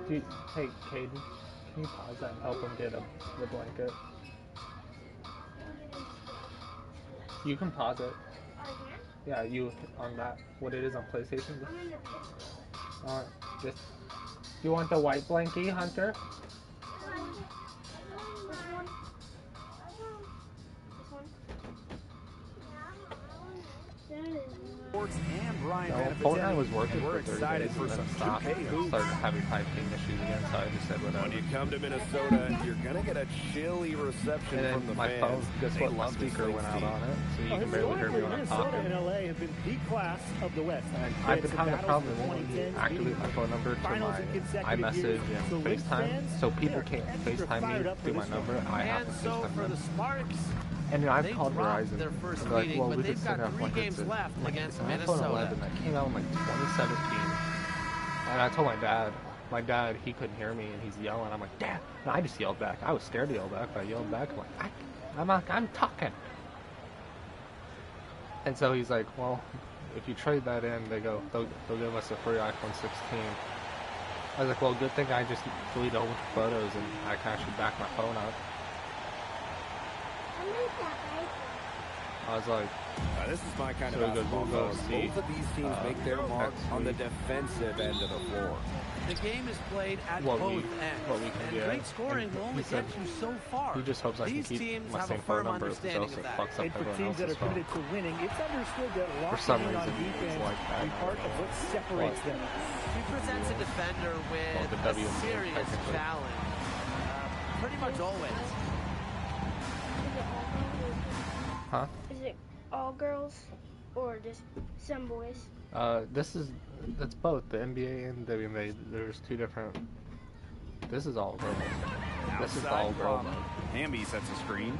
Hey, Caden, can you pause that and help him get the blanket? You can pause it. Yeah, you on that. What it is on PlayStation? Just. You want the white blankie, Hunter? And Ryan Fortnite was working and we're for 30 excited days for some stopped. 2K hoops. Started having typing issues again, so I just said whatever. When you come to Minnesota, you're going to get a chilly reception and then from the my fans. phone, guess what? My speaker went out on it, so you can barely hear me when I'm talking. Minnesota and LA have been the class of the West. I've been having a problem when you activate my phone number to my iMessage and FaceTime, so people can't FaceTime me through my number. I have to FaceTime them. And you know, I've called Verizon. Their first and they're like, meeting, well, but we they've could send got out 3 like games it's left against iPhone Minnesota. 11 that came out in like 2017. And I told my dad, he couldn't hear me, and he's yelling. I'm like, Dad. And I just yelled back. I was scared to yell back, but I yelled back. I'm like, I'm talking. And so he's like, well, if you trade that in, they'll give us a free iPhone 16. I was like, well, good thing I just deleted a whole bunch of photos and I can actually back my phone up. I was like, this is my kind so of basketball. we'll go see, both of these teams make their mark on the defensive end of the floor. The game is played at what both we ends, can and get. great scoring will only get you so far. He just hopes I can keep my same phone number, because it also fucks up And for everyone teams that else's are phone. committed to winning, it's understood that For some locking in on reason, defense it's like that. is part of what separates them. He presents a defender with the a WNBA serious technically. challenge. Pretty much always. Huh? Is it all girls or just some boys? That's both the NBA and WNBA. There's two different. This is all girls. This is all girl mode. Hamby sets a screen.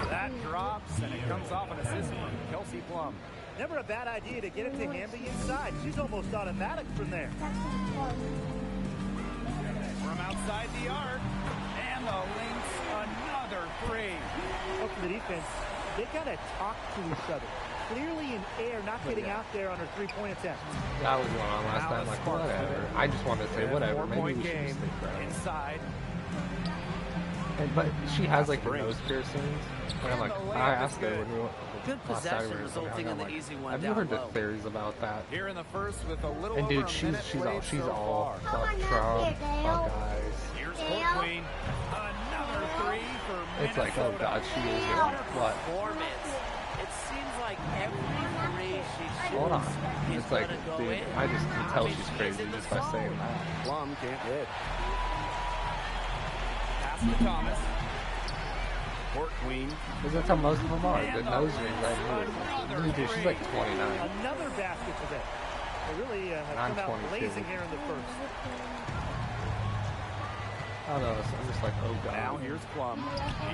That drops, and it comes off an assist from Kelsey Plum. Never a bad idea to get it to Hamby inside. She's almost automatic from there. From outside the arc, and the Lynx, another three. Look for the defense. They gotta talk to each other. Clearly in air, not getting out there on her three-point attempt. That was going on last time. Like, whatever. I just wanted to say whatever. Maybe we should just stay friends. Inside. But she has like the nose piercings. And I'm like, I asked her when we went. Good possession resulting in the easy one. Have you heard the theories about that? Here in the first with a little and dude, over a she's minute all so all far. fuck Trump, fuck guys. Here's Court Queen. Another three for Minnesota. It's like, oh god, she is what? Performance. It seems like every three she shoots Hold on. is It's like, gonna go dude, in. I just can tell she's crazy just by saying that. Plum can't hit. Pass to Thomas. Court Queen. Because that's how most of them are. The nose rings right here. Dude, she's like 29. Another basket today. They really have I'm come out 22. blazing here in the first. I don't know, I'm just like, oh god. Now here's Plum.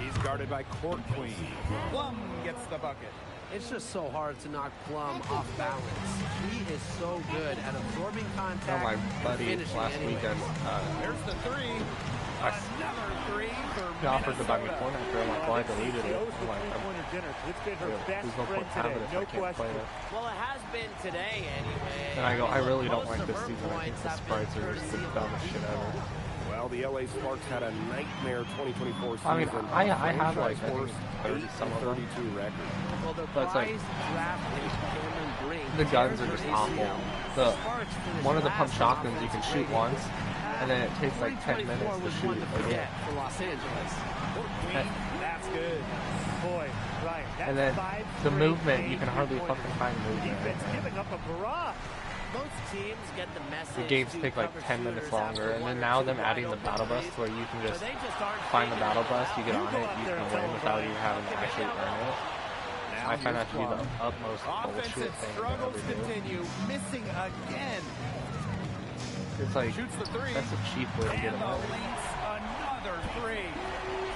He's guarded by Court Queen. Plum gets the bucket. It's just so hard to knock Plum off balance. He is so good at absorbing contact. My buddy and finishing last anyway. weekend, There's the three. Another three for he offered to buy me Minnesota. Fortnite. I'm like, well, I deleted it. Goes I'm with like, three-pointer dinner. It's been her best there's no friend point having today, it if no I can't play question. it. Well, it has been today anyway. And I go, I really don't Most like of this her season. I think points the have sprites been are just the courtesy of dumbest shit ever. Well, the LA Sparks had a nightmare 2024 season. I mean, I have like, I think Franchise 30 some of them. 32 record. Well, their But it's like, prize draft pick, Cameron Brink, the guns are tears just her awful. ACL. Sparks finished One of the pump last in shotguns you can offensive shoot rating. once, and then it takes like 10 minutes 2024 to was shoot one to again. forget for Los Angeles. That's good. Boy, Ryan, that's And then 5 the straight movement, you games can hardly three-pointers. fucking find movement. Defense giving up a barrage. Most teams get the message. The games to take like cover 10 minutes shooters longer, after and one then or now two them adding the wide battle open bus threes, where you can so just they just aren't find the figuring battle it bus, you out. get You on go it, out you there can and win tell without them, you having to actually earn it. Now I find that here's to be the Plum. utmost bullshit Offensive thing to struggles ever do. continue, missing again. It's like, Shoots the three. that's a cheap way to get And them the out. Lynx, another three.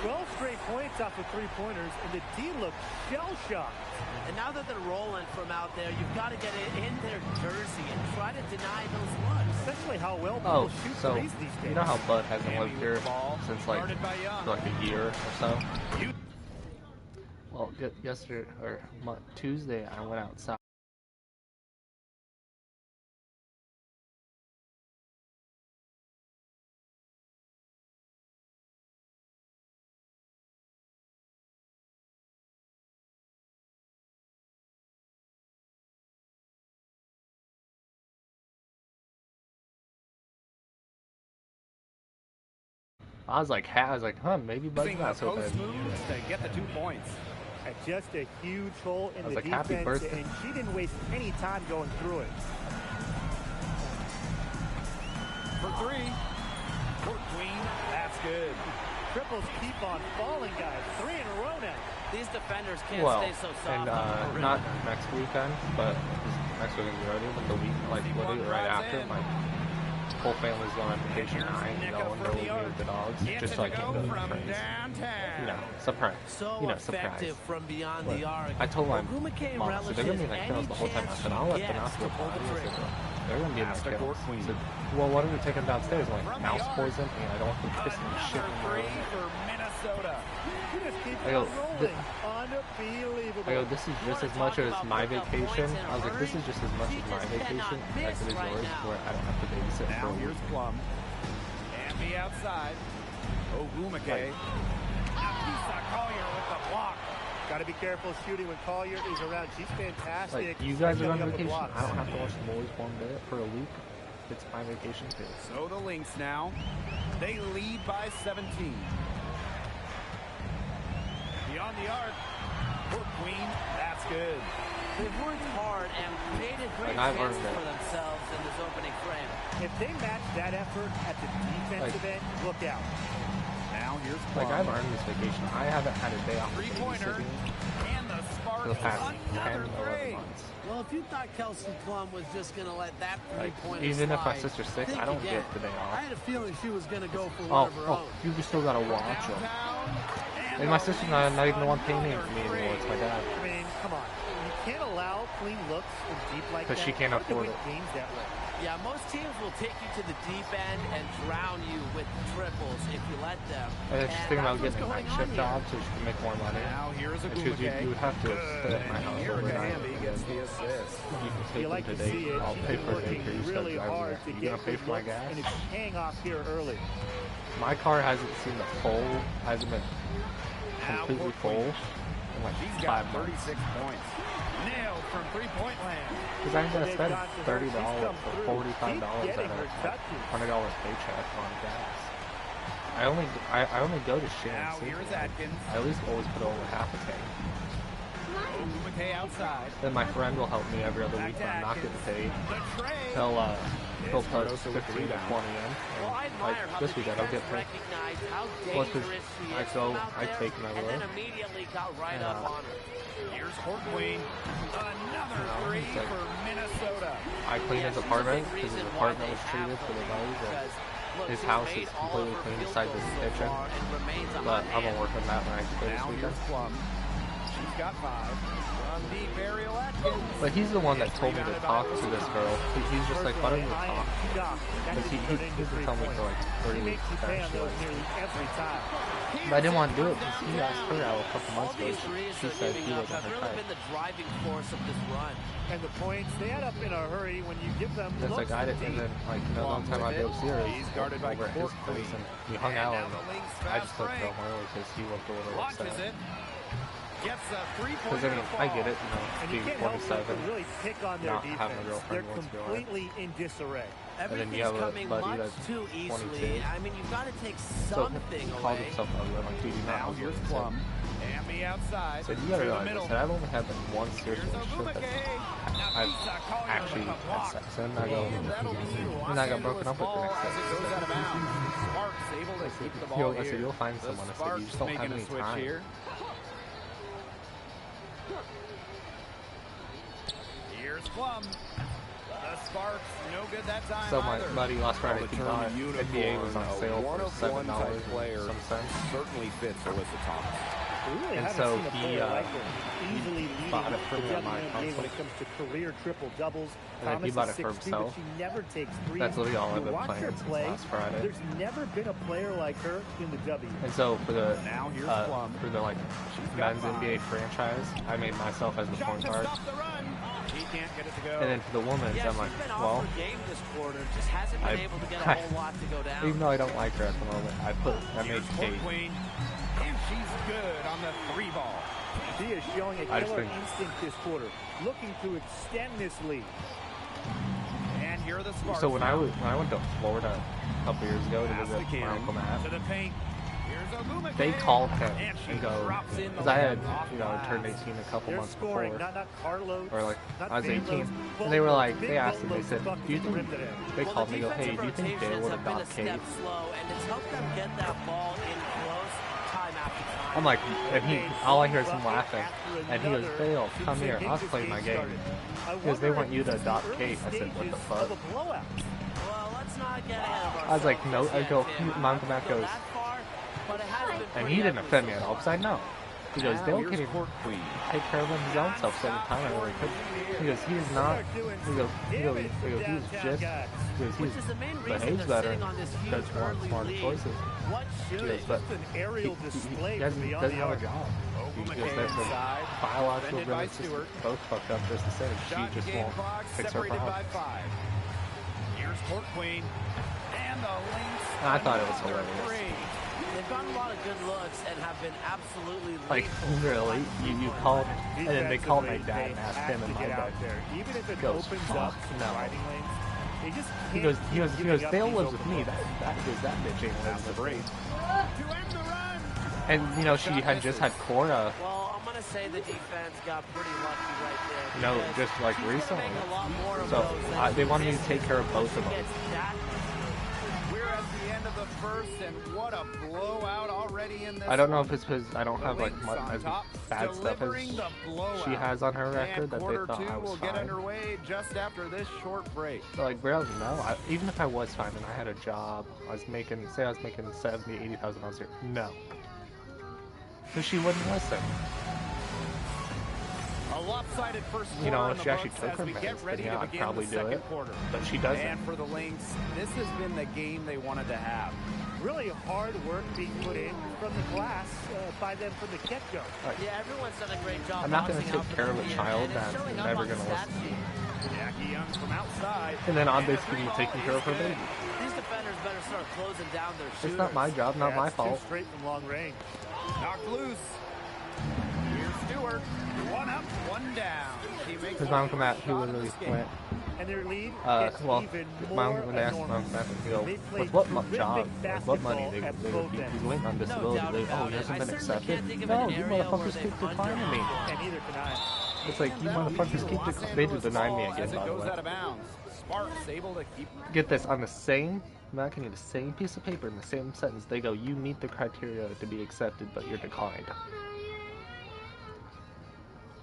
12 straight points off of three-pointers, and the D looks shell-shocked. And now that they're rolling from out there, you've got to get it in their jersey and try to deny those looks. Especially how well people Oh, shoot so threes these days. you know how Bud hasn't Hamby lived with here the ball, since like guarded by Young. for like a year or so? Well, yesterday or Tuesday, I went outside. I was like, huh, maybe Bud's not so bad. Moves to get the 2 points. Just a huge hole in the like, happy defense, birthday. and she didn't waste any time going through it. For 3. Court Queen. That's good. Triples keep on falling, guys. 3 in a row now. These defenders can't Well, stay so soft. and not next weekend, but next weekend already, but the week, like literally right after, my whole family's going on vacation. I ain't going to with the dogs, just so I can go friends. You know, surprise. So You know, surprise. effective from beyond But the arc. I told my Ogumake mom, I said, they're going to be in relishes that kills the whole time. I said, I'll let them out to the pull the party. I said, trigger. they're going to be in that kills. I said, well, why don't we take them downstairs? I'm like, mouse poison, and I don't want them pissing and shit in the Another 3 room. for Minnesota. You just keep I go, on rolling. Unbelievable. I go, this is just as much as my vacation. I was like, this is just as much as my vacation as it is yours, where I don't have to babysit for Now a here's week. Plum. And the outside. Ogumake. Nakisa Collier with the block. Got to be careful shooting when Collier is around. She's fantastic. Like, you guys are on Coming up with vacation. blocks. I don't have to watch the boys one bit for a week. It's my vacation too. So the Lynx now. They lead by 17. Beyond the arc. Court Queen. That's good. They've worked hard and created great Like, I've chances earned it. for themselves in this opening frame. If they match that effort at the defensive end, look out. Now here's Plum. Like, I've earned this vacation. I haven't had a day off of Three-pointer. babysitting And the Sparks. for the past 10, Another 11 three. months. Well, if you thought Kelsey Plum was just going to let that Like, three-pointer even if my slide, sister's sick, think I don't again. get the day I off. had a feeling she was going to go for Oh, one of her own. you just still gotta watch them. Downtown. And my sister's not even the one paying me anymore. It's my dad. I mean, come on. You can't allow clean looks and deep like that. 'Cause she can't Hard to afford win it. games that way. Yeah, most teams will take you to the deep end and drown you with triples if you let them. And she's thinking about that's getting a what's night going shift on job so she can make more money. Now here's And she goes, you would have to stay at my house overnight. Hamby gets the assist. You can take You like them to to see date. it. I'll She's pay been for a working daycare. You start really driving hard there. to You get gonna pay good for my looks, gas? and it's paying off here early. My car hasn't seen the full, hasn't been Now completely Court full Queen. in like She's got 5 months. 36 points. Nailed from three-point land. Because I ain't gonna They've spend got to her. $30 She's come or through. $45 Keep out getting her of touches. $100 paycheck on gas. I only go to shit Now and sleep. here's Atkins. I at least always put over half a tank. Ogumake outside. Then my friend will help me every other week when I'm not getting paid. The trade. He'll put 15 to 20 in. Well, I And, admire how this the weekend I'll defense get paid. recognized how Well, it's 'cause dangerous she I is go- from out I there, take my and then load. immediately got right And, up on her. Here's Court Queen. Another three it's like- for Minnesota. I clean his she's a apartment big because his reason why apartment they was have treated for the lead, bugs. And because, look, his she's house made is all of completely her clean field besides goals his so kitchen. far and remains a But hot I'm gonna hand. work on that when I play this Now weekend. here's Plum. She's got 5. From the Burial Atkins. But he's the one that told me to talk to this girl. He's just like, why don't you Personally, I talk? am shocked that Because he can turn into been telling me for like 30 He weeks. makes you pay on that those shit. nearly every time. But I didn't want to do it because he asked her out a couple All months ago. these threes She they're said giving he up wasn't have her really type. been the driving force of this run. And the points, they add up in a hurry when you give them That's looks like I and didn't. And deep. then like the one time I drove Sierra He's guarded by over at his Court place Queen. and we hung And out now and the Lynx I fast just looked break. real early because he looked a little Launches upset. it. Gets a Because three-pointer I mean, to I fall. get it, you know, And you being can't help but 27. to really pick on their not having a defense. girlfriend They're once in a while. completely in disarray. then you Everything's have a coming buddy much that's too easily. 22. I mean, you've got to take So something he called away. himself ugly. I'm like, dude, you're not Now ugly. here's He said- Plum. And the outside. I said, you to gotta the realize, I middle. said, I've only had like one serious Here's relationship that Ogumake. I've Nakisa Collier actually with the had block. sex in. I go, And that'll be and I got broken Los up with the ball next as it goes day. out of bounds. Sparks able to keep the ball I said, here. you'll find The someone. I said, you Sparks just don't have making any a switch time. here. Here's Plum. The Sparks, no good that time So my either. buddy last Friday, The he term bought NBA was on sale for one-of-one type $7 player and some cents. certainly fits Alyssa Thomas. We really And haven't so seen a he, player like her. Easily leading bought it for the me on my WNBA when console. it comes to career triple doubles. And then he Thomas bought is it for 6'2", but himself. she never takes threes. That's literally all I've You been watch playing her since play, last Friday. There's never been a player like her in the W. And so for the Now here's Plum. for the like got men's 5. NBA franchise, I made myself as the Shot point to guard. stop the run. He can't get it to go. And then for the women's, Yeah, I'm like, she's been off well, her game this quarter. Just hasn't been able to get a whole lot to go down. even though I don't like her at the moment, I made Here's Court Kate. Queen. And she's good on the 3-ball. She is showing a I just killer think- instinct this quarter, looking to extend this lead. And here are the Sparks. So when I went to Florida a couple years ago to visit my Uncle Matt, To the paint. Here's Ogumake. they called him And she and go, drops in the because I had, off you know, glass. turned 18 a couple They're months scoring, before, not Carlos, or like not I was 18, Balos, and they were like, boatloads, they asked him, they big said, boatloads do you of think, rim today. they Well, called the me, go, hey, defensive do you think Dale rotations would have been a adopt Kate? step slow, and it's helped them get that ball in close time after time. I'm like, and he, all I hear is him laughing, and he goes, Dale, come here, I was playing my game. Because they want you to adopt Kate. I said, what the fuck? Well, let's not get ahead of ourselves. I was like, no, I go, yet. my Uncle Matt goes, That far, but it has been and pretty he didn't ugly offend me so at all, far. because I know. He goes, Dale can even Court Queen. take care of his own self every time I really could. He goes, he is not, he goes, he's just, Which is the main reason behaves they're better sitting on this huge because he wants early smarter lead. choices. What He should goes, it? but Just an aerial display he from beyond doesn't the have a arc. job. He Ogumake just has the inside. biological Defended by limits just Stewart. both fucked up just the same. She Shot just game won't clock fix her separated by problem. 5. Here's Court Queen. And the links. I thought it was another hilarious. 3. They've gotten a lot of good looks and have been absolutely Like, lethal. really? You called, and then they called my dad and asked him and my dad. Even if it Goes, opens fuck, up some no. riding lanes, they just He can't goes, keep giving up Dale these lives open with me. balls. That bitch ain't lives with me. To end the run. And, you know, she had just had Cora. Well, I'm going to say the defense got pretty lucky right there. No, because just like she's gonna recently. make a lot more of So, those they wanted me to misses. take care of both of them. Gets that. We're at the end of the first, and what a blowout already in this I don't know one. if it's because I don't have like Lynx on as top, bad stuff delivering as the blowout. she has on her record And that they quarter thought two I was will get fine. underway just after this short break. So like, bro, no. Even if I was fine and I had a job, I was making 70, 80,000 a year. No, because she wouldn't listen. A lopsided first You know, quarter if in she the actually books took as her we meds, get ready then yeah, to I'd begin probably the do second it. quarter. But she doesn't. And for the Lynx, this has been the game they wanted to have. Really hard work being put in from the glass by them from the get-go. Yeah, everyone's done a great job. I'm not gonna boxing take out for care them of a here, child and it's that's showing up never on the gonna stat listen. sheet. Jackie Young from outside. And then I'm And a basically three taking ball care of her is good. baby. These defenders better start closing down their shooters. It's not my job, not my That's too fault. straight from long range. Knocked loose. Here's Stewart. One up, one down. She makes Because the my Uncle Matt, shot who of the literally skate. went, And their lead gets well, even my more uncle, when they asked my enormous. Uncle Matt, he go, They played with what terrific job, with what money they basketball at would both be ends. going on disability. doubt They, about he it. hasn't I been certainly accepted. can't think of No, an you area where motherfuckers they've keep declining me. And neither can I. It's like, you motherfuckers keep they just denied me again, as it by the goes way. out of bounds. Sparks able to keep. Get this, on the same, Matt can get the same piece of paper in the same sentence. They go, you meet the criteria to be accepted, but you're declined.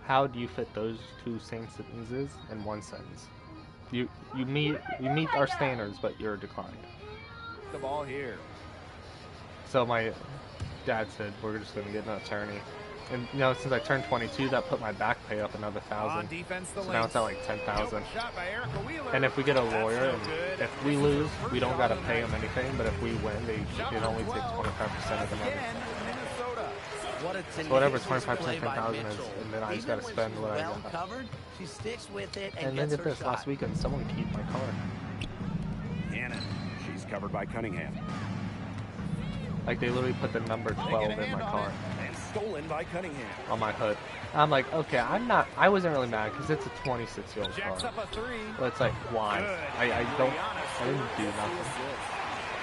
How do you fit those two same sentences in one sentence? You meet our standards, but you're declined. The ball here. So my dad said we're just gonna get an attorney, and you know, since I turned 22, that put my back pay up another On $1,000. defense, the So now it's at like 10,000. Shot by Erica Wheeler. And if we get a That's lawyer, no and good. if we This is lose, her we don't first gotta shot pay of them the night. anything. But if we win, Shot it only number takes 12. 25% of the money. Again, Minnesota. What a So whatever tenacious 25% play by 10,000 is, Mitchell. and then I just Even gotta when spend she's what I well got. covered, she sticks with it And then gets get her this, shot. last weekend someone keyed my car. Hannon. She's covered by Cunningham. Like they literally put the number 12 in my car And stolen by Cunningham. on my hood. I'm like, okay, I wasn't really mad because it's a 26-year-old Jacks car. up a three. But it's like, why? Good. I didn't do Gets the nothing. assist.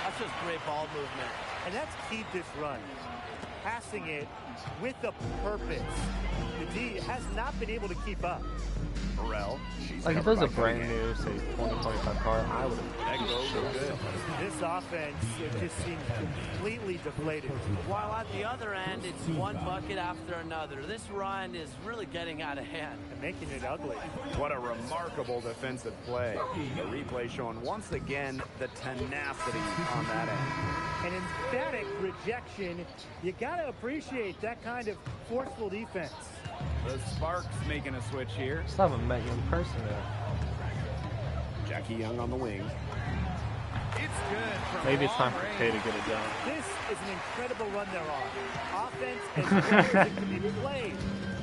That's just great ball movement. And that's keyed this run. Passing it with a purpose. The D has not been able to keep up. Burrell. She's Like if it covered was a by brand Cunningham. new, say 2025 car, I would That have goes good. This offense, it just seems completely deflated. While at the other end, it's one bucket after another. This run is really getting out of hand. And making it ugly. What a remarkable defensive play. The replay showing once again the tenacity on that end. An emphatic rejection. You got to appreciate that kind of forceful defense. The Sparks making a switch here. Still haven't met you in person yet. Jackie Young on the wing. It's good from Maybe it's time long for range. Kay to get it done. This is an incredible run they're on. Offense as well as it can be played.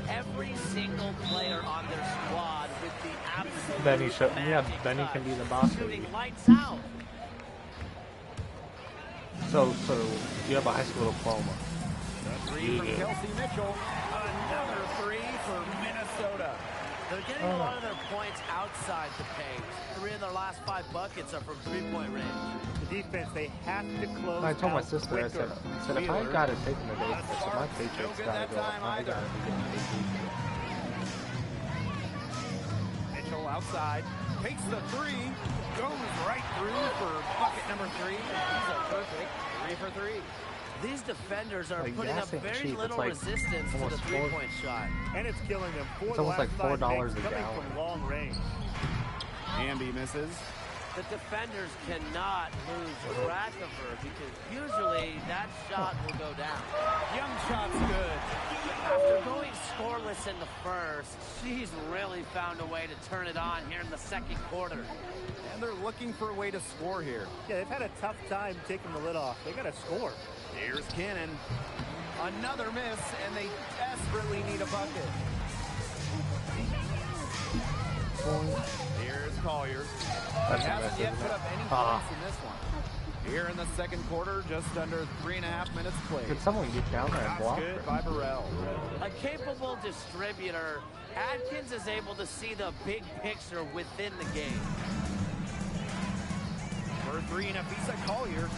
Every single player on their squad with the absolute Benny should, yeah, magic Benny touch. can be the boss. Shooting Baby. lights out. So you have a high school diploma. The three You from do. Kelsey Mitchell. Another three for Minnesota. They're getting a lot of their points outside the paint. 3 of their last 5 buckets are from 3-point range. The defense, they have to close. I told my out sister, quicker. I said if I got to take the day, I said my paycheck's got to go. I got to be getting paid. Mitchell outside, takes the 3, goes right through for bucket number 3. He's a perfect 3 for 3. These defenders are Like, putting up gas ain't very cheap. little It's like resistance to the almost 3-point shot. And it's killing them. It's almost like $4 a coming gallon. from long range. Amby misses. The defenders cannot lose track of her because usually that shot will go down. Young shot's good. After going scoreless in the first, she's really found a way to turn it on here in the second quarter. And they're looking for a way to score here. Yeah, they've had a tough time taking the lid off. They got to score. Here's Cannon. Another miss, and they desperately need a bucket. Here's Collier. That's He hasn't yet impressive, put up any points in this one. Here in the second quarter, just under 3.5 minutes played. Could someone get down there and block Good her? by Burrell. A capable distributor, Adkins is able to see the big picture within the game. For 3, Nafisa Collier.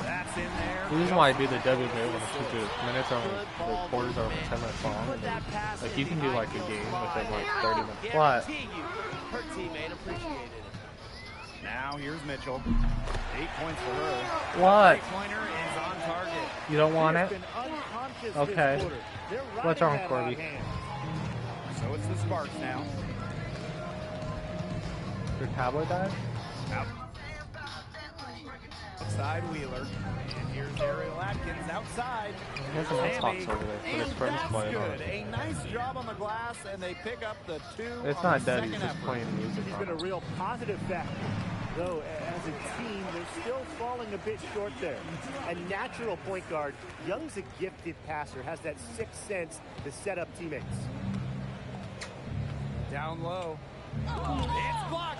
That's in there. The reason why I do the WNBA when the minutes are only, the quarters are only 10 minutes long. Put that pass Like in you can the do like a ideal game spot, within like and 30 I minutes. What? guarantee you, her teammate appreciated it. Now here's Mitchell. 8 points for her. What? Three-pointer is on target. You don't want He it? has been unconscious Okay. this quarter. They're What's riding wrong, that Corby? hot hand. So it's the Sparks now. Your tablet died? Outside Wheeler. And here's Ariel Atkins outside. He has an Xbox over there, but his And friend's that's playing on good. it. A nice job on the glass, and they pick up the 2 It's on not the dead, he's second just effort. playing music He's on been a it. real positive factor. Though, as a team, they're still falling a bit short there. A natural point guard, Young's a gifted passer, has that sixth sense to set up teammates. Down low. It's blocked.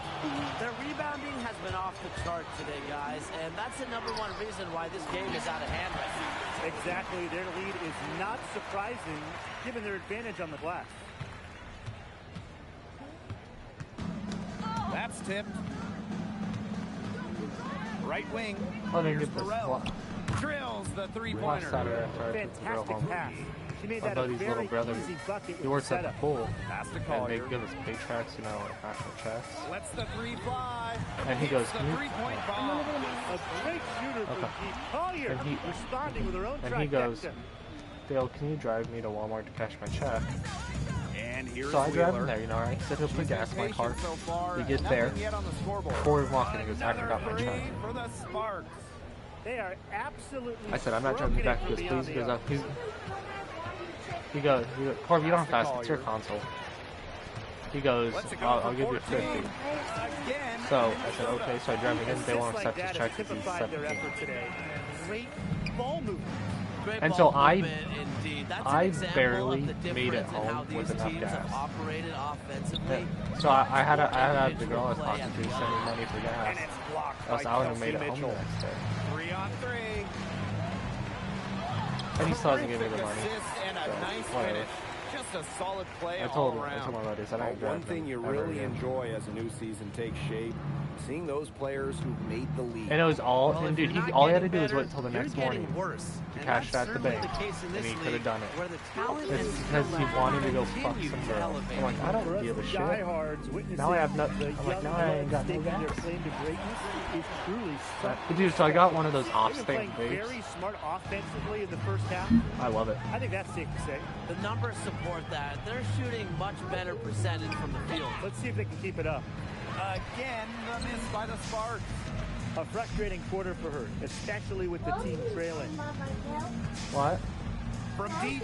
Their rebounding has been off the chart today, guys, and that's the #1 reason why this game is out of hand right now. Exactly, their lead is not surprising given their advantage on the glass. That's tipped. Right wing. Oh, they Here's get this Burrell. block. Drills the Last three-pointer. Saturday after I took the girl Fantastic home. pass. She made My that a buddy's very little brother, easy bucket he with works the at the setup. pool, Pass to and they Collier. give us pay checks, you know, like actual checks. Lets the 3 fly. And he goes, Hits the "Can you-" 3-point bomb. A great shooter from Okay. deep. Collier And he- responding with her own And he goes, trifecta. Dale, can you drive me to Walmart to cash my check? And here's So I drive him Wheeler. there, you know, right? Said he'll put She's been gas in my patient car. so far. We get Nothing there. yet on the scoreboard. Before we walk in, he goes, I Another forgot my three check. for the Sparks. They are absolutely I said, I'm not driving you back. He goes, stroking it please. from beyond the arc. He goes, Corby, you don't have to ask, it's your console. He goes, Lets it go I'll for give you 14. 50. Again. So I said, okay, so I drive him in. They Assists won't like accept his that check have because he's typified their 17. effort today. Great ball movement. Great And ball so I- movement indeed. That's I an example barely of the made it difference in how home these with enough teams gas. have operated offensively. So I had the girl I was talking to send me money for And gas. it's blocked Else by I would have Kelsey made it home the Mitchell. next day. 3 on 3. And he still hasn't given me the Terrific money. assist and a So, nice whatever. finish. Just a solid play I all told around. my buddies, I Well, ain't driving one thing you ever really again. enjoy as a new season takes shape, seeing those players who made the league. And it was all, Well, and if dude, you're not all he had to getting do was better, wait until the you're next getting morning. worse. And cashed that's at the certainly bank, the case in and this he could have league, done it. where the talent It's and because he skill wanted to go level fuck continue some to girl. elevate. I'm like, I For don't us give a shit. diehards witnessing Now I have no, the I'm like, young now I ain't got no staking their gas. claim to greatness is truly something. Dude, so I got one of those They've off-state been playing vapes. very smart offensively in the first half. I love it. I think that's safe to say. The numbers support that. They're shooting much better percentage from the field. Let's see if they can keep it up. Again, the miss by the Sparks. A frustrating quarter for her, especially with the team trailing. What? From deep.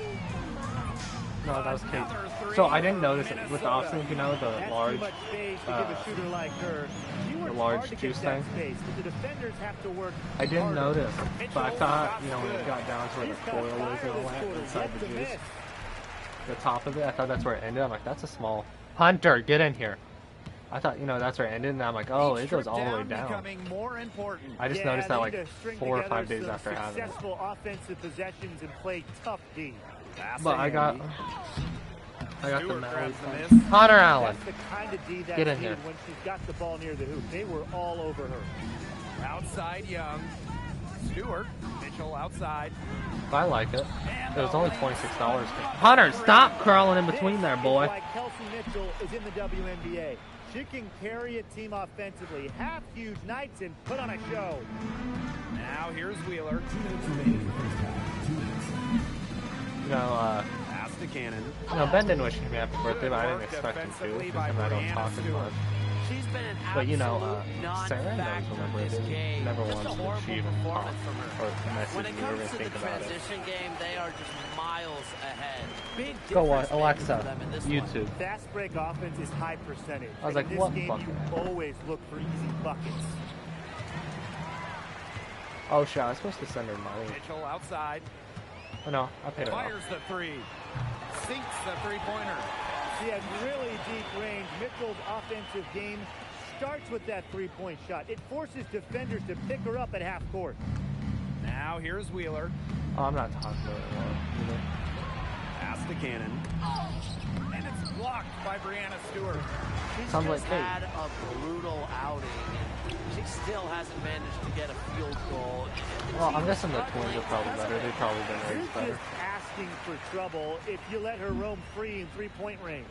No, that was Kate. Another three So I didn't for notice it with the Minnesota. off-state, you know, the That's large, too much space to give a shooter like her. She works large hard to juice get that thing. space, but the defenders have to work I didn't harder. notice, but I Mitchell thought, you know, when good. it got down to where the He's got coil was fire and all this that quarter, inside yet the to juice, miss. the top of it, I thought that's where it ended. I'm like, that's a small. Hunter, get in here. I thought, you know, that's where it ended, and I'm like, oh, Each it goes trip all the way down. becoming more important. I just Yeah, noticed they that need like to string 4 or together 5 days some after having it. successful offensive possessions and play tough D. Pass But to I got, Andy. I got the Stewart medal. grabs the miss. Connor Allen. That's the kind of D that's Get in needed here. when she's got the ball near the hoop. They were all over her. Outside Young. Stewart. Mitchell outside. I like it. It was only $26. Connor, stop crawling in between there, boy. This is why Kelsey Mitchell is in the WNBA. She can carry a team offensively, have huge nights, and put on a show. Now here's Wheeler. You know, Pass to Cannon. Ben didn't wish me happy birthday, but I didn't expect him to, because I don't talk as much. She's been an But you know, absolute Sarah knows, non-factor remember, in it this didn't, game. never Just once a did horrible she even talk performance from her. or When message it me or comes even to the think about it. transition game, they are just miles ahead. Big Go on, difference making Alexa, for them in this YouTube. Fast break offense is high percentage. I was like, in this what game, bucket? you always look for easy buckets. Oh shit, I was supposed to send her money. Mitchell outside. Oh no, I paid her off. Fires the three. Sinks the three-pointer. She has really deep range. Mitchell's offensive game starts with that three-point shot. It forces defenders to pick her up at half court. Now here's Wheeler. Oh, I'm not talking about it anymore. You know? Pass to Cannon. And it's blocked by Brianna Stewart. She's Sounds just like Kate. had a brutal outing, and she still hasn't managed to get a field goal. Well, I'm guessing the Twins are probably better. They've probably been You're raised better. just asking for trouble if you let her roam free in three-point range.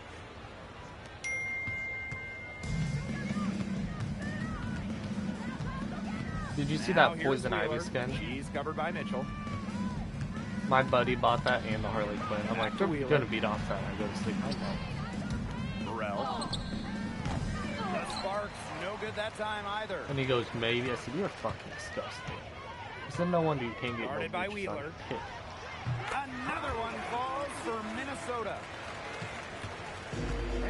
Did you see Now that here's Poison Ivy Wheeler. skin? She's covered by Mitchell. My buddy bought that and the Harley Quinn. I'm like, After we're Wheeler. gonna beat off that. I go to sleep. I'm like, Burrell. The Sparks, no good that time either. and he goes, maybe. I said, you're fucking disgusting. I said, no wonder you can't get Guarded no by bitch, Wheeler. son. Pick. Another one falls for Minnesota.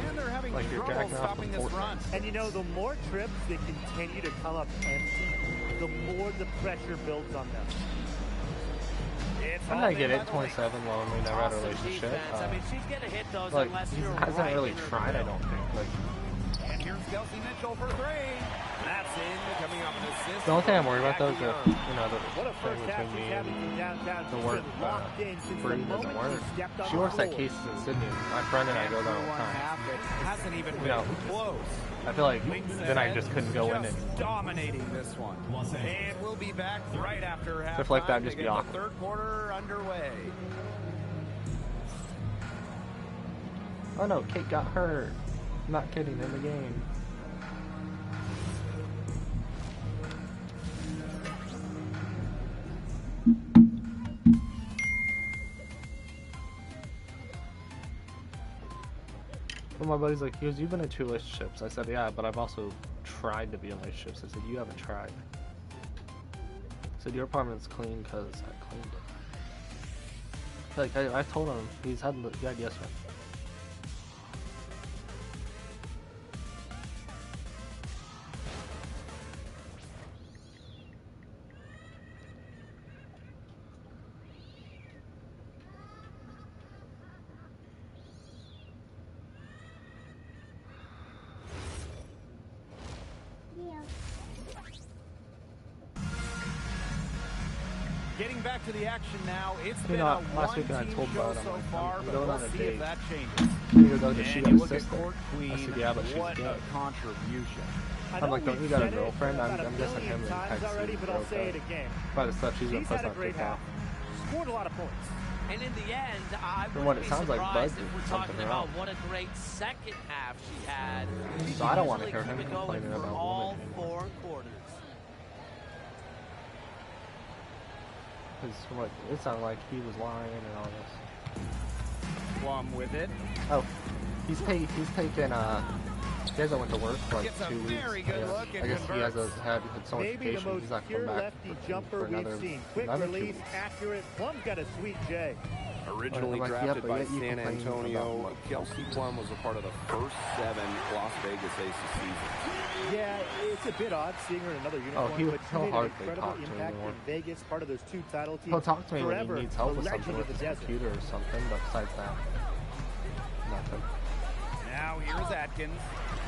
And they're having Like you're trouble jacking off stopping the this fourth run. And you know, the more trips they continue to come up empty, the more the pressure builds on them. It's I'm all gonna made get by it. the 27 lonely, never had a Awesome relationship. defense. I mean, she's gonna hit those Like, unless he you're hasn't right really in her tried, I grill. don't think. Like, And here's Kelsey Mitchell for three. That's in, coming up an assist. the only thing I'm worried about though is Jackie the, Young. you know, the What a thing first half between me she's having and from downtown. the She's work been locked in since the Bree doesn't moment work. she stepped on She the works at floor. Cases in Sydney. My friend and I go there all the One time. half, it hasn't even You been know, close. I feel like Lynx then I ahead, just couldn't go in just and dominating this one. And we'll be back right after halftime. Stuff like that to just be get the awkward. third quarter underway. oh no, Kate got hurt. I'm not kidding, in the game. Well, my buddy's like, he goes, you've been in 2 relationships. I said, yeah, but I've also tried to be in relationships. I said, you haven't tried. I said, your apartment's clean because I cleaned it. Like, I told him, he's had the yes one. Getting back to the action now. It's You been know, a last weekend I one-team told show Bud, I'm so like, far, I'm but going we'll on a see date. if that changes. He goes, oh, does she And got you a look at sister? Court Queen, I said, yeah, but she's what gay. a contribution. I I'm know like, don't we've you got a said it girlfriend? about I'm guessing him and times text already, you but I'll say it again. By the stuff she's gonna She's post had a on great TikTok. half. Scored a lot of points. And in the end, I From wouldn't what it be sounds like, surprised Bud if did we're something talking about wrong. what a great second half she had. So I don't want to Usually hear him keep it going complaining for about all women anymore. 4 quarters. Because from what it sounded like, he was lying and all this. Plum with it. Oh, he's taken, he hasn't went to work for like Gets a 2 weeks. very good look and I guess he has converts. had so much Maybe the vacation, most he's not pure coming back lefty for jumper another, we've seen. Quick another 2 release, weeks. accurate. Plum's got a sweet J. Originally I'm like, yeah, drafted but by yet you San complain Antonio, about Kelsey Plum was a part of the first 7 Las Vegas Aces seasons. Yeah, it's a bit odd seeing her in another uniform, he'll but she made an hardly incredible talk to me impact anymore. in Vegas, part of those 2 title teams. He'll talk to me Forever, when he needs help a with something legend with of his the desert. computer or something, but besides that, nothing. Now here's Atkins.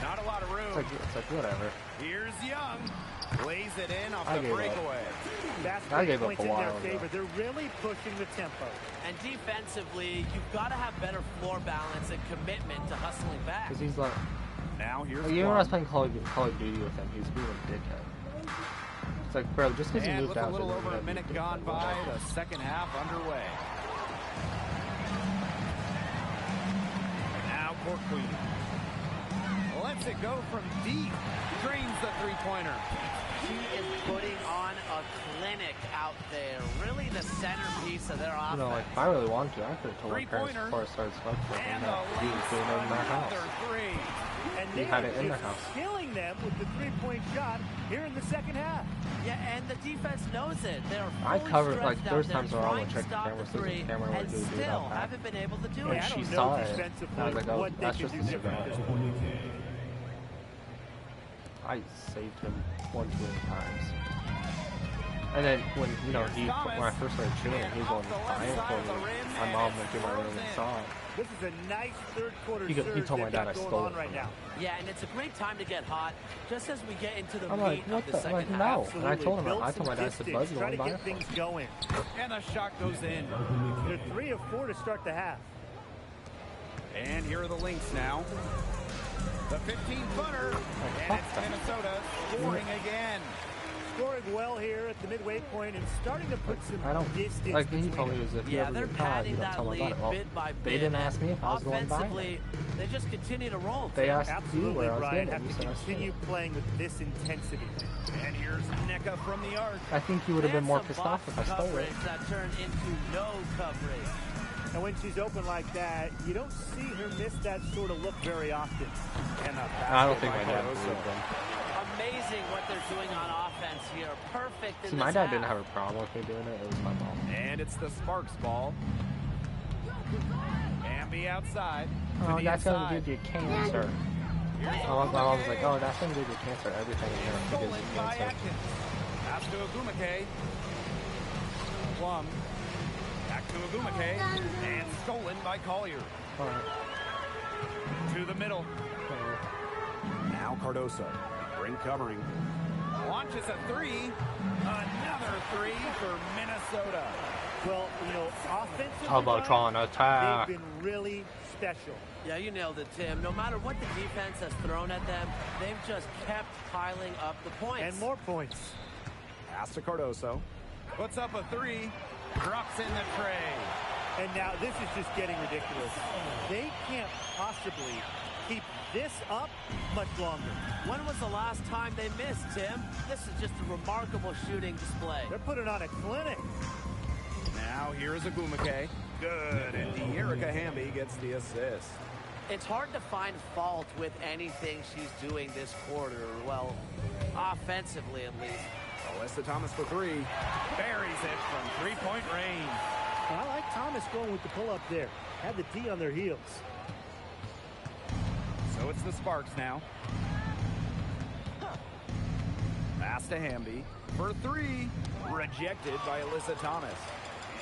Not a lot of room. It's like whatever. Here's Young. Lays it in off I the gave up. breakaway. Fast I gave break up a points in their while favor. ago. They're really pushing the tempo. And defensively, you've got to have better floor balance and commitment to hustling back. Because he's like, Now here's like, even when I was playing Call of Duty with him, he was being a dickhead. It's like, bro, just because you And moved with a out. little over a minute gone by, the second half underway. Now Court Queen lets it go from deep. Drains the three-pointer. She is putting on a clinic out there. Really the centerpiece of their offense. You know, like, if I really wanted to, I could have told my parents Three-pointer. before I started smoking And that he was doing it in their house. another three. And He they had are it in their just house. killing them with the three-point shot here in the second half. Yeah, and the defense knows it. They're I fully covered, stretched like, out there's there times where I trying would to check the stop camera, the so the three, camera would and do that still back. haven't been able to do And it. I she don't know saw it. defensively And I was like, oh, what they that's can just do a different at cigar. this point. I saved him 1 too many times. And then when, you know, when I first started shooting, he was going fine for me. My mom went to my room and saw it. This is a nice third quarter He surge told my they've dad got I going stole on it right from now. him. Yeah, and it's a great time to get hot, just as we get into the I'm meat like, what of the the? second Like, half. no. And I told him, Build I told some my dad, I said, distance, Buzz, you try want to to buy get it? things going. And the shot goes in. They're 3 of 4 to start the half. And here are the Lynx now. The 15-footer. And it's Minnesota scoring again. Scoring well here at the midway point and starting to put some I don't, distance like, he between told me them. it was if you Yeah, ever they're get caught, you padding don't that tell them about lead it. Well, bit by bit. they didn't ask me if I was going by it. Offensively, they just continue to roll. They asked you Absolutely, where I was Brian. getting Have it. You to said I was continue playing with this intensity. And here's NECA from the arc. I think you would have been more Some pissed off if I box stole it. coverage that turned into no coverage. And when she's open like that, you don't see her miss that sort of look very often. And a I don't think basket my by dad Cardoso. believed them. Amazing what they're doing on offense here. Perfect in See, this my dad half. didn't have a problem with me doing it. It was my mom. And it's the Sparks ball. Ambi outside. To Oh, the that's gonna inside. give you cancer. My mom was like, oh, that's gonna give you cancer. Everything in here gives Stolen you by cancer. Atkins. Pass to Agumake. Plum. Back to Agumake. And stolen by Collier. Alright. To the middle. Now Cardoso. Ring covering. Launches a three. Another three for Minnesota. Well, you know, offensively, How about trying to attack? they've been really special. Yeah, you nailed it, Tim. No matter what the defense has thrown at them, they've just kept piling up the points. And more points. Pass to Cardoso. Puts up a three. Drops in the tray. And now this is just getting ridiculous. They can't possibly keep this up much longer. When was the last time they missed, Tim? This is just a remarkable shooting display. They're putting on a clinic. Now here's Agumake. Good. And De'Erica Hamby gets the assist. It's hard to find fault with anything she's doing this quarter. Well, offensively at least. Alyssa Thomas for three. Buries it from three-point range. I like Thomas going with the pull-up there. Had the D on their heels. So it's the Sparks now. Pass to Hamby for three. Rejected by Alyssa Thomas.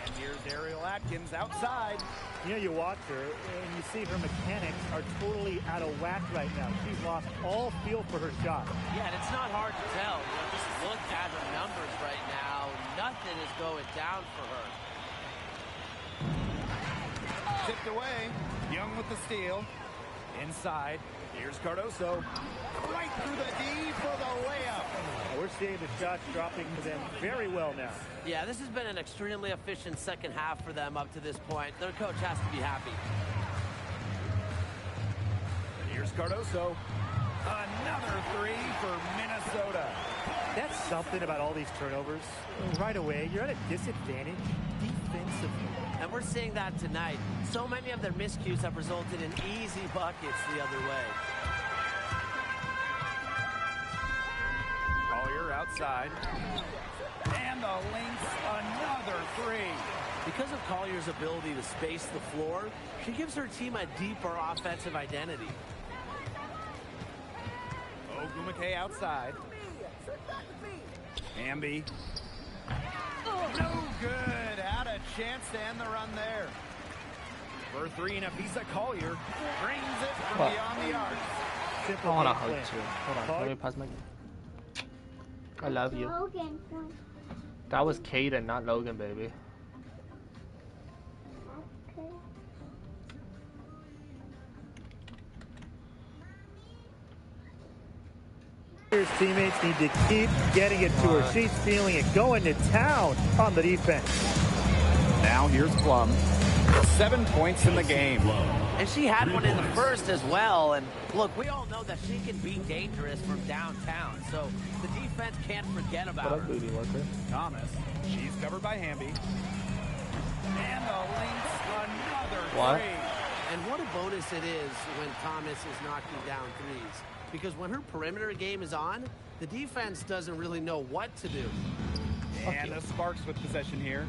And here's Ariel Atkins outside. You know, you watch her, and you see her mechanics are totally out of whack right now. She's lost all feel for her shot. Yeah, and it's not hard to tell. You know, just look at her numbers right now. Nothing is going down for her. Tipped away. Young with the steal. Inside. Here's Cardoso. Right through the D for the layup. We're seeing the shots dropping for them very well now. Yeah, this has been an extremely efficient second half for them up to this point. Their coach has to be happy. Here's Cardoso. Another three for Minnesota. That's something about all these turnovers. Right away, you're at a disadvantage defensively. And we're seeing that tonight. So many of their miscues have resulted in easy buckets the other way. Collier outside. And the Lynx, another three. Because of Collier's ability to space the floor, she gives her team a deeper offensive identity. Ogumake outside. Hamby. No good. Had a chance to end the run there. For three, Nafisa Collier brings it from What? beyond the arc. I Simple want to game hug plan. too. Hold on, let me pause my. I love you. That was Caden, not Logan, baby. Okay. His teammates need to keep getting it to her. She's feeling it, going to town on the defense. Now here's Plum. 7 points in the game. And she had one in the first as well. And look, we all know that she can be dangerous from downtown. So the defense can't forget about her. Booty worker. Thomas. She's covered by Hamby. And the Lynx, another What? three. And what a bonus it is when Thomas is knocking down threes. Because when her perimeter game is on, the defense doesn't really know what to do. And the Sparks with possession here.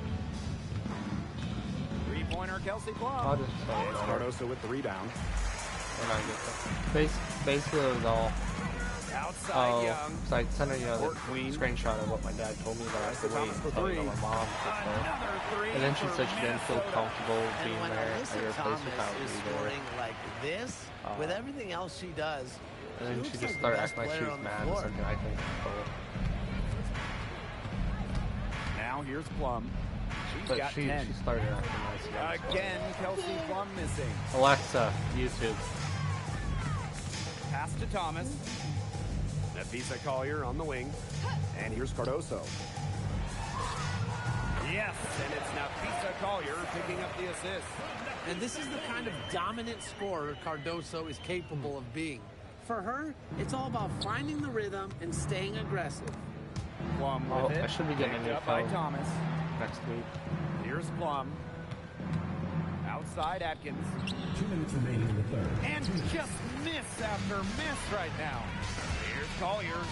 Three-pointer, Kelsey I'll Plum. just say It's that. Cardoso with the rebound. When I get that. Basically, it was all. Outside Young. So I sent her, you know, Court the Queen. screenshot of what my dad told me that I could wait Thomas for until, you know, three. my mom gets there. Another three. And then she for said she didn't feel Minnesota. comfortable And being when there at Alyssa your place Thomas without is me there. scoring like this, with everything else she does, And then looks she just like the started best acting like she player was on the mad or floor. something. I couldn't control it. Now here's Plum. She's But got she 10. started acting nice again. Again, Kelsey Plum missing. Alexa, YouTube. Pass to Thomas. Nafisa Collier on the wing. And here's Cardoso. Yes, and it's Nafisa Collier picking up the assist. And this is the kind of dominant scorer Cardoso is capable of being. For her, it's all about finding the rhythm and staying aggressive. Plum Oh, with it. I should be getting a Picked new up by phone Thomas. next week. Here's Plum. Outside Atkins. 2 minutes remaining in the third. And just miss after miss right now. Here's Collier.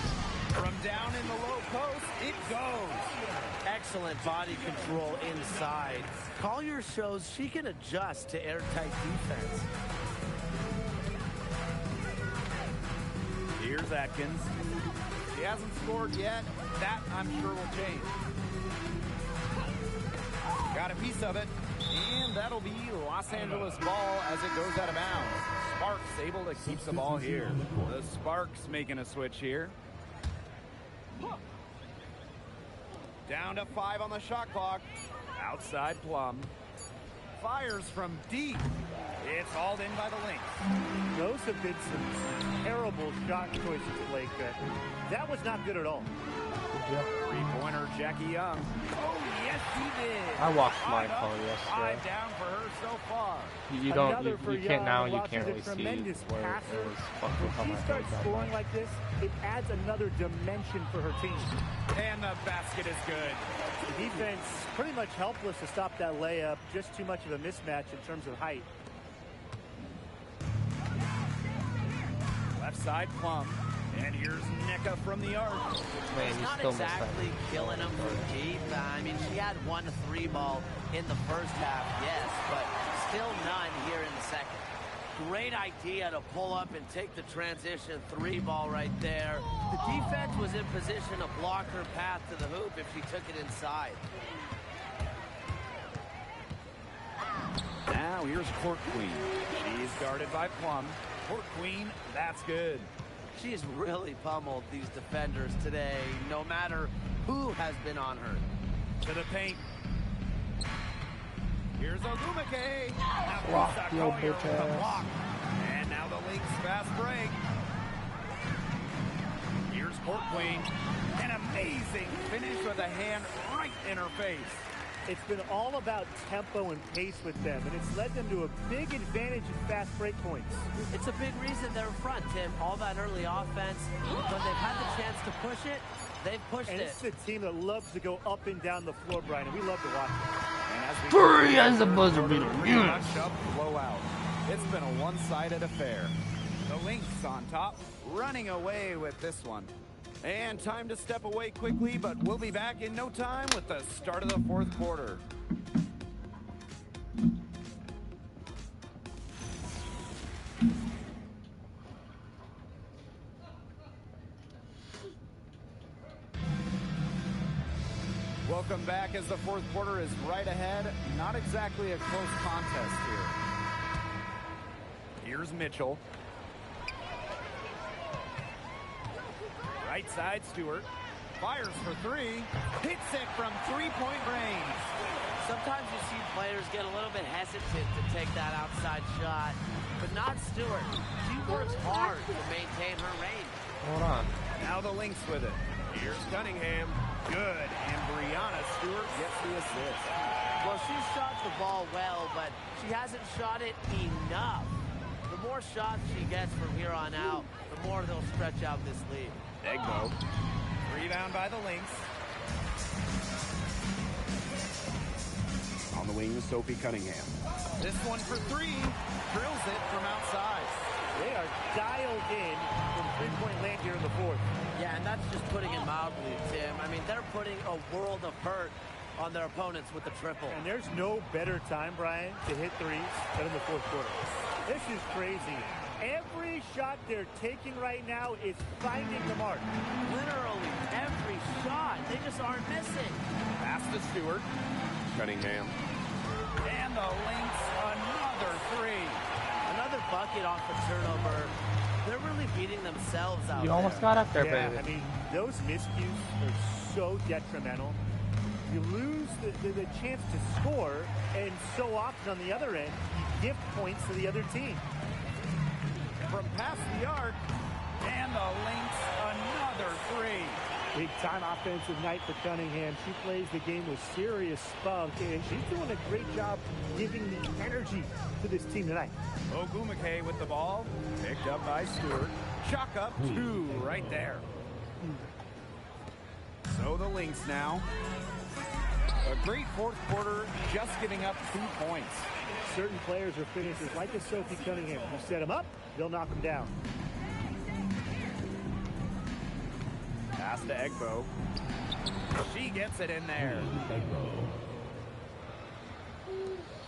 From down in the low post, it goes. Excellent body control inside. Collier shows she can adjust to airtight defense. Here's Atkins. She hasn't scored yet. That, I'm sure, will change. Got a piece of it. And that'll be Los Angeles ball as it goes out of bounds. Sparks able to keep the ball here. The Sparks making a switch here. Down to 5 on the shot clock. Outside Plum. Fires from deep. It's hauled in by the Lynx. Those have been some terrible shot choices, Blake. That was not good at all. Three-pointer, Jackie Young. Oh, yes, he did. I watched my Five up, call yesterday. 5 down for her so far. You don't, Another for you Young. can't now, you While can't she's a really see tremendous where passer, it was fucking when how she my starts phone got scoring back. like this, it adds another dimension for her team. And the basket is good. The defense pretty much helpless to stop that layup. Just too much of a mismatch in terms of height. Left side Plum. And here's Nika from the arc. Man, She's you not still missed that. exactly killing him from deep. I mean, she had 1 3 ball in the first half, yes, but still none here in the second. Great idea to pull up and take the transition 3 ball right there. The defense was in position to block her path to the hoop if she took it inside. Now here's Court Queen. She's guarded by Plum. Court Queen, that's good. She's really pummeled these defenders today, no matter who has been on her. To the paint. Here's Ogumake. Block, Nafisa you old Collier bitch with a ass. block. And now the Lynx fast break. Here's Court Queen. An amazing finish with a hand right in her face. It's been all about tempo and pace with them, and it's led them to a big advantage in fast break points. It's a big reason they're in front, Tim. All that early offense, when they've had the chance to push it, they've pushed And it. it's a team that loves to go up and down the floor, Brian, and we love to watch it. And as we Three as the buzzer beater. rush up, blowout. It's been a one-sided affair. The Lynx on top, running away with this one. And time to step away quickly, but we'll be back in no time with the start of the fourth quarter. Welcome back as the fourth quarter is right ahead. Not exactly a close contest here. Here's Mitchell. Right side, Stewart. Fires for three. Hits it from three-point range. Sometimes you see players get a little bit hesitant to take that outside shot, but not Stewart. She works hard to maintain her range. Hold on. Now the Lynx with it. Here's Cunningham. Good. And Brianna Stewart gets the assist. Well, she shot the ball well, but she hasn't shot it enough. The more shots she gets from here on out, the more they'll stretch out this lead. Egbo. Rebound by the Lynx. On the wing, Sophie Cunningham. This one for three. Drills it from outside. They are dialed in from three-point land here in the fourth. Yeah, and that's just putting it mildly, Tim. I mean, they're putting a world of hurt on their opponents with the triple. And there's no better time, Brian, to hit threes than in the fourth quarter. This is crazy. Every shot they're taking right now is finding the mark. Literally every shot. They just aren't missing. Pass to Stewart. Cunningham. And the Lynx, another three. Another bucket off the turnover. They're really beating themselves out You there. almost got up there, Yeah, baby. I mean, those miscues are so detrimental. You lose the chance to score, and so often on the other end, you give points to the other team. From past the arc, and the Lynx, another three. Big-time offensive night for Cunningham. She plays the game with serious spunk, and she's doing a great job giving the energy to this team tonight. Ogumake with the ball, picked up by Stewart. Chalk up two right there. So the Lynx now. A great fourth quarter, just giving up 2 points. Certain players are finishers, like a Sophie Cunningham. You set them up, they'll knock them down. Pass to Egbo. She gets it in there.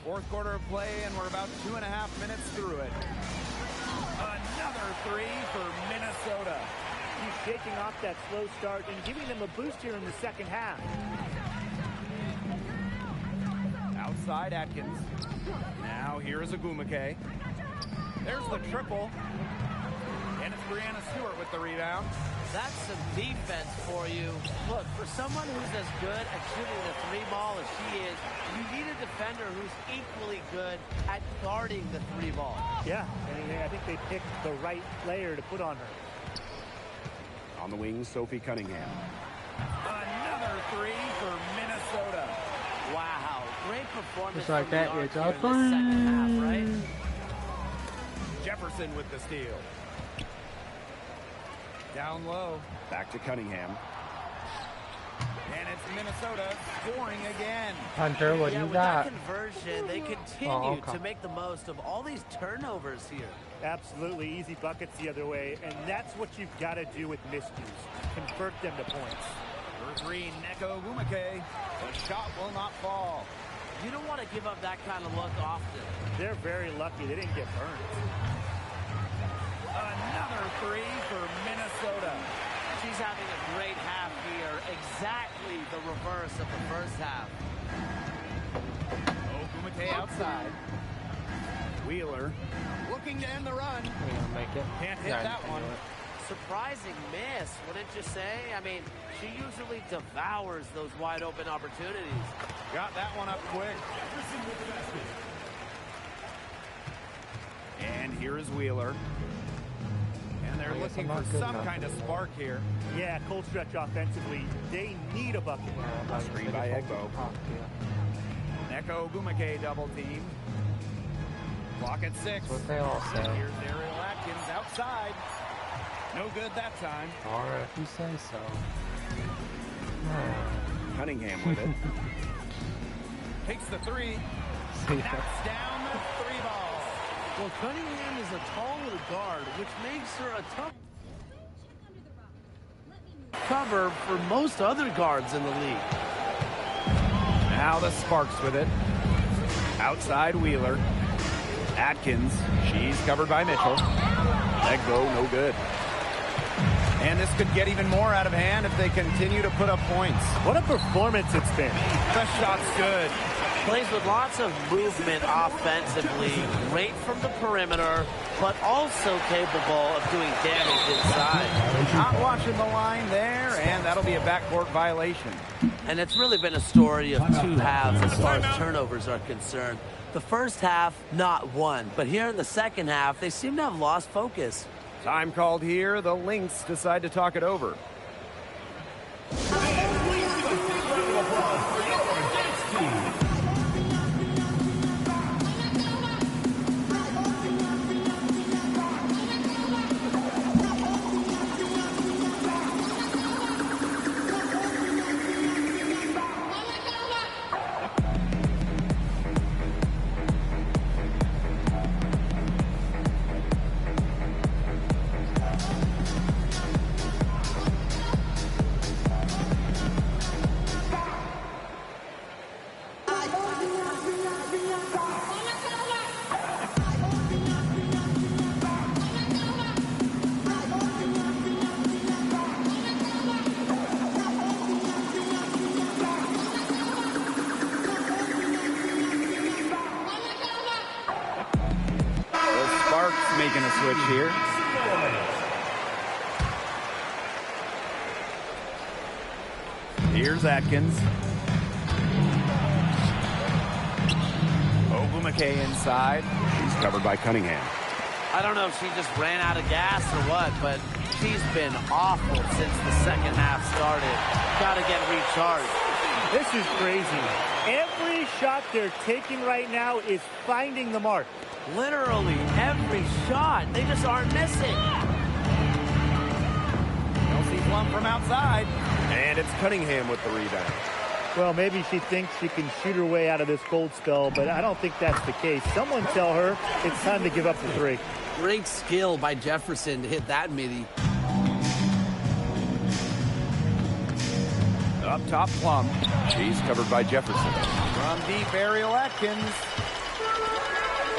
Fourth quarter of play, and we're about 2.5 minutes through it. Another three for Minnesota. She's shaking off that slow start and giving them a boost here in the second half. Outside Atkins. Now here's Ogumake. There's the triple. And it's Brianna Stewart with the rebound. That's some defense for you. Look, for someone who's as good at shooting the three ball as she is, you need a defender who's equally good at guarding the three ball. Yeah, and I think they picked the right player to put on her. On the wing, Sophie Cunningham. Another three for Minnesota. Wow, great performance Just like from that, the arc it's here a in the second half, right? Jefferson with the steal. Down low. Back to Cunningham. And it's Minnesota scoring again. Hunter, what Yeah, you with got? that conversion, they continue okay. to make the most of all these turnovers here. Absolutely easy buckets the other way, and that's what you've got to do with miscues. Convert them to points. For three, Neko Ogumake. The shot will not fall. You don't want to give up that kind of look often. They're very lucky they didn't get burned. Another three for Minnesota. She's having a great half here, exactly the reverse of the first half. Ogumake outside. Wheeler looking to end the run. We're gonna make it. Can't hit Yeah, that one. Surprising miss, wouldn't you say? I mean, she usually devours those wide open opportunities. Got that one up quick. And here is Wheeler. And they're I guess looking I'm for not good some enough. kind of spark here. Yeah, cold stretch offensively. They need a bucket. Screen by Egbo. Neko Ogumake double team. Clock at 6. That's what they all say. Here's Ariel Atkins outside. No good that time. All right, if you say so. Cunningham with it. Takes the three. Knocks down the three ball. Well, Cunningham is a tall little guard, which makes her a tough cover for most other guards in the league. Now the Sparks with it. Outside Wheeler. Atkins. She's covered by Mitchell. Egbo, no good. And this could get even more out of hand if they continue to put up points. What a performance it's been. The shot's good. Plays with lots of movement offensively, great from the perimeter, but also capable of doing damage inside. Not watching the line there, and that'll be a backcourt violation. And it's really been a story of two halves as far as turnovers are concerned. The first half, not one, but here in the second half, they seem to have lost focus. Time called here. The Lynx decide to talk it over. Making a switch here. Here's Atkins. McKay inside. He's covered by Cunningham. I don't know if she just ran out of gas or what, but she's been awful since the second half started. Got to get recharged. This is crazy. Every shot they're taking right now is finding the mark. Literally every shot. They just aren't missing. Kelsey Plum from outside. And it's Cunningham with the rebound. Well, maybe she thinks she can shoot her way out of this cold spell, but I don't think that's the case. Someone tell her it's time to give up the three. Great skill by Jefferson to hit that midi. Up top, Plum. She's covered by Jefferson. From deep, Ariel Atkins.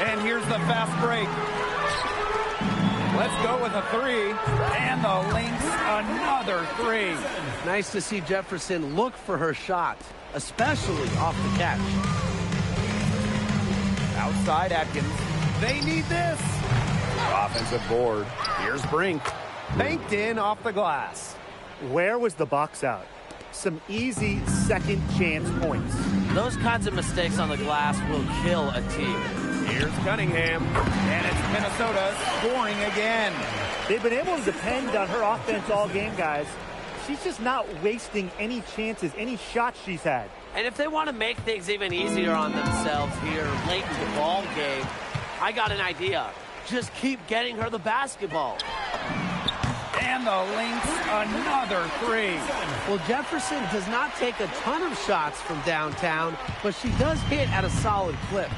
And here's the fast break. Let's go with a three. And the Lynx, another three. Nice to see Jefferson look for her shot, especially off the catch. Outside Atkins. They need this. Offensive board. Here's Brink. Banked in off the glass. Where was the box out? Some easy second chance points. Those kinds of mistakes on the glass will kill a team. Here's Cunningham, and it's Minnesota scoring again. They've been able to depend on her offense all game, guys. She's just not wasting any chances, any shots she's had. And if they want to make things even easier on themselves here late in the ball game, I got an idea. Just keep getting her the basketball. And the Lynx, another three. Well, Jefferson does not take a ton of shots from downtown, but she does hit at a solid clip.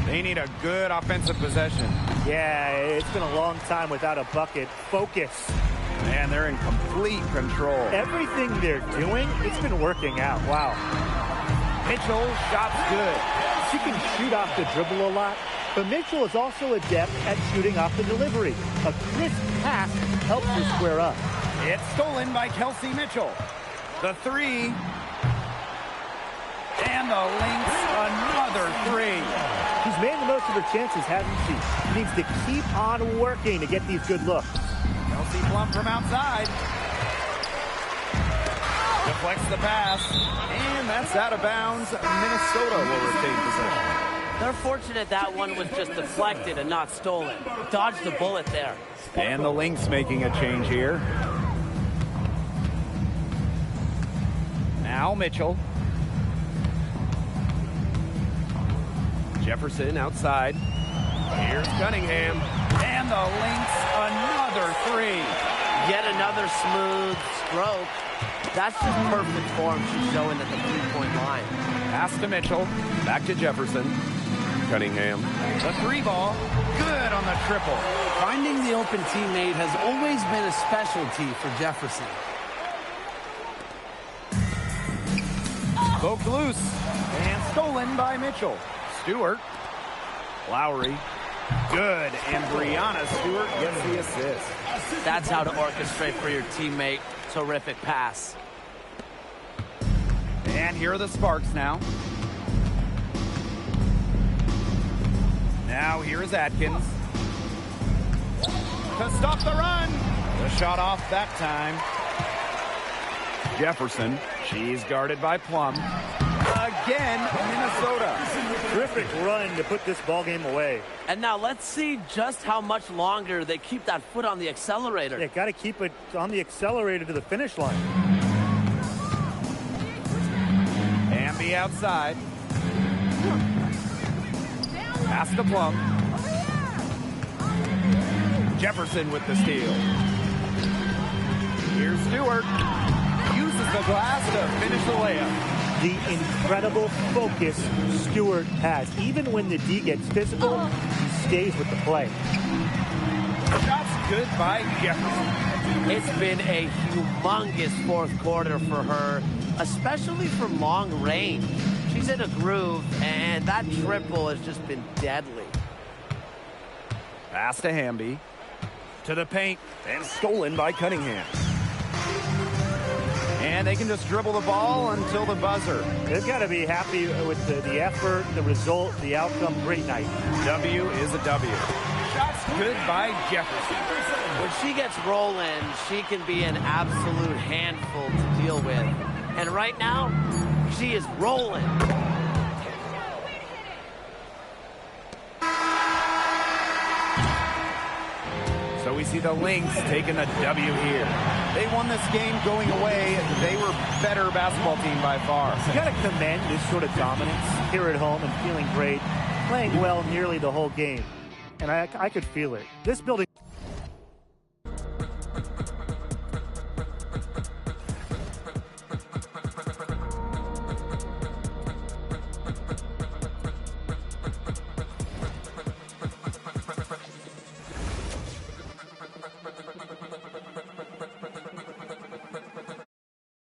They need a good offensive possession. Yeah, it's been a long time without a bucket. Focus. And they're in complete control. Everything they're doing, it's been working out. Wow. Mitchell, shot's good. She can shoot off the dribble a lot, but Mitchell is also adept at shooting off the delivery. A crisp pass helps her square up. It's stolen by Kelsey Mitchell. The three. And the Lynx, another three. She's made the most of her chances, hasn't she? She needs to keep on working to get these good looks. Kelsey Plum from outside. Deflects the pass. And that's out of bounds. Minnesota will retain possession. They're fortunate that one was just deflected and not stolen. Dodged the bullet there. And the Lynx making a change here. Now Mitchell. Jefferson outside. Here's Cunningham. And the Lynx, another three. Yet another smooth stroke. That's just perfect form she's showing at the three-point line. Pass to Mitchell. Back to Jefferson. Cunningham. The three ball. Good on the triple. Finding the open teammate has always been a specialty for Jefferson. Poked loose. And stolen by Mitchell. Stewart. Lowry. Good. And Brianna Stewart gets the assist. That's how to orchestrate for your teammate. Terrific pass. And here are the Sparks now. Now here is Atkins. To stop the run. The shot off that time. Jefferson. She's guarded by Plum. Again, Minnesota. Terrific run to put this ball game away. And now let's see just how much longer they keep that foot on the accelerator. Yeah, got to keep it on the accelerator to the finish line. MyWNBA outside. Pass to Plum. Jefferson with the steal. Here's Stewart. Uses the glass to finish the layup. The incredible focus Stewart has. Even when the D gets physical, he stays with the play. Shots good by Jefferson. It's been a humongous fourth quarter for her, especially from long range. She's in a groove, and that triple has just been deadly. Pass to Hamby. To the paint, and stolen by Cunningham. And they can just dribble the ball until the buzzer. They've got to be happy with the effort, the result, the outcome. Great night. W is a W. Shots good by Jefferson. When she gets rolling, she can be an absolute handful to deal with. And right now, she is rolling. So we see the Lynx taking a W here. They won this game going away. They were better basketball team by far. You got to commend this sort of dominance here at home and feeling great, playing well nearly the whole game. And I could feel it. This building